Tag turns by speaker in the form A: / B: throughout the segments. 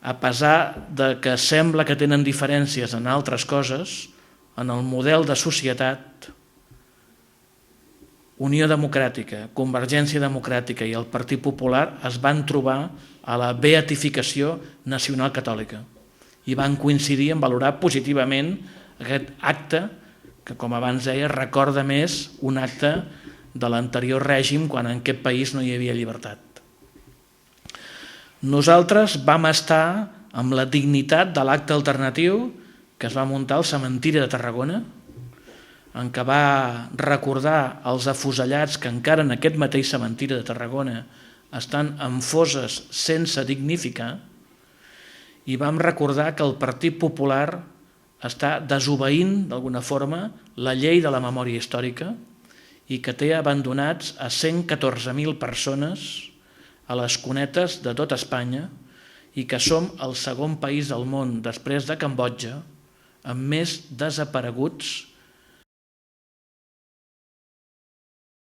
A: a pesar de que sembla que tenen diferències en altres coses, en el model de societat, Unió Democràtica, Convergència Democràtica i el Partit Popular es van trobar a la beatificació nacional catòlica i van coincidir en valorar positivament aquest acte que, com abans deia, recorda més un acte de l'anterior règim quan en aquest país no hi havia llibertat. Nosaltres vam estar amb la dignitat de l'acte alternatiu que es va muntar al cementiri de Tarragona, en què va recordar els afusellats que encara en aquest mateix cementiri de Tarragona estan en fosses sense dignificar, i vam recordar que el Partit Popular està desobeint d'alguna forma la llei de la memòria històrica i que té abandonats a 114.000 persones a les cunetes de tot Espanya i que som el segon país del món després de Cambodja amb més desapareguts.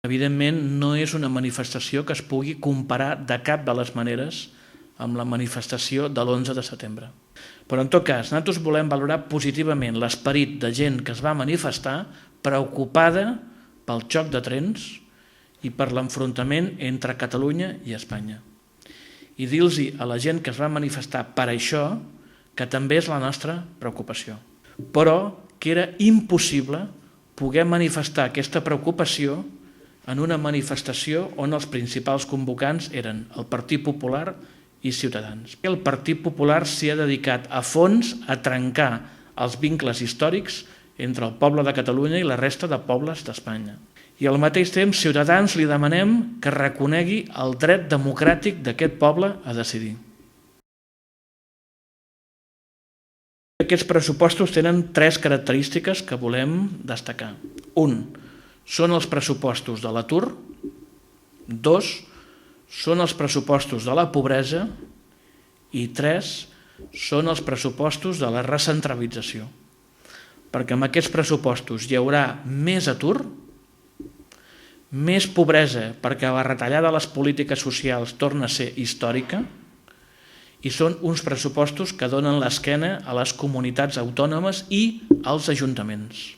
A: Evidentment, no és una manifestació que es pugui comparar de cap de les maneres amb la manifestació de l'11 de setembre. Però, en tot cas, nosaltres volem valorar positivament l'esperit de gent que es va manifestar preocupada pel xoc de trens i per l'enfrontament entre Catalunya i Espanya. I dir-los a la gent que es va manifestar per això que també és la nostra preocupació, però que era impossible poder manifestar aquesta preocupació en una manifestació on els principals convocants eren el Partit Popular i Ciutadans. El Partit Popular s'hi ha dedicat a fons a trencar els vincles històrics entre el poble de Catalunya i la resta de pobles d'Espanya. I al mateix temps, Ciutadans li demanem que reconegui el dret democràtic d'aquest poble a decidir. Aquests pressupostos tenen 3 característiques que volem destacar. 1. Són els pressupostos de l'atur. 2. Són els pressupostos de la pobresa. I 3. Són els pressupostos de la recentralització. Perquè amb aquests pressupostos hi haurà més atur, més pobresa perquè la retallada de les polítiques socials torna a ser històrica i són uns pressupostos que donen l'esquena a les comunitats autònomes i als ajuntaments.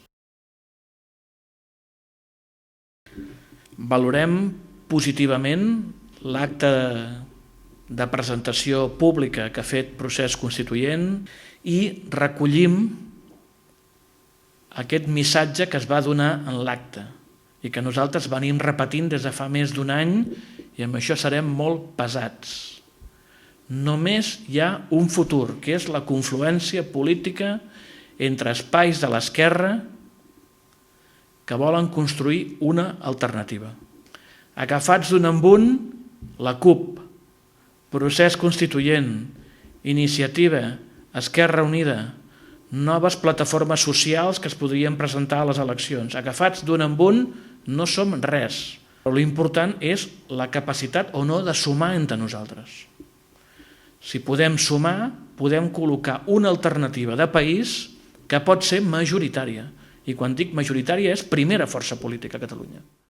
A: Valorem positivament l'acte de presentació pública que ha fet Procés Constituent i recollim aquest missatge que es va donar en l'acte i que nosaltres venim repetint des de fa més d'un any i amb això serem molt pesats. Només hi ha un futur, que és la confluència política entre espais de l'esquerra que volen construir una alternativa. Agafats d'un en un, la CUP, Procés Constituent, Iniciativa, Esquerra Unida, noves plataformes socials que es podrien presentar a les eleccions. Agafats d'un en un, no som res, però l'important és la capacitat o no de sumar entre nosaltres. Si podem sumar, podem col·locar una alternativa de país que pot ser majoritària. I quan dic majoritària és primera força política a Catalunya.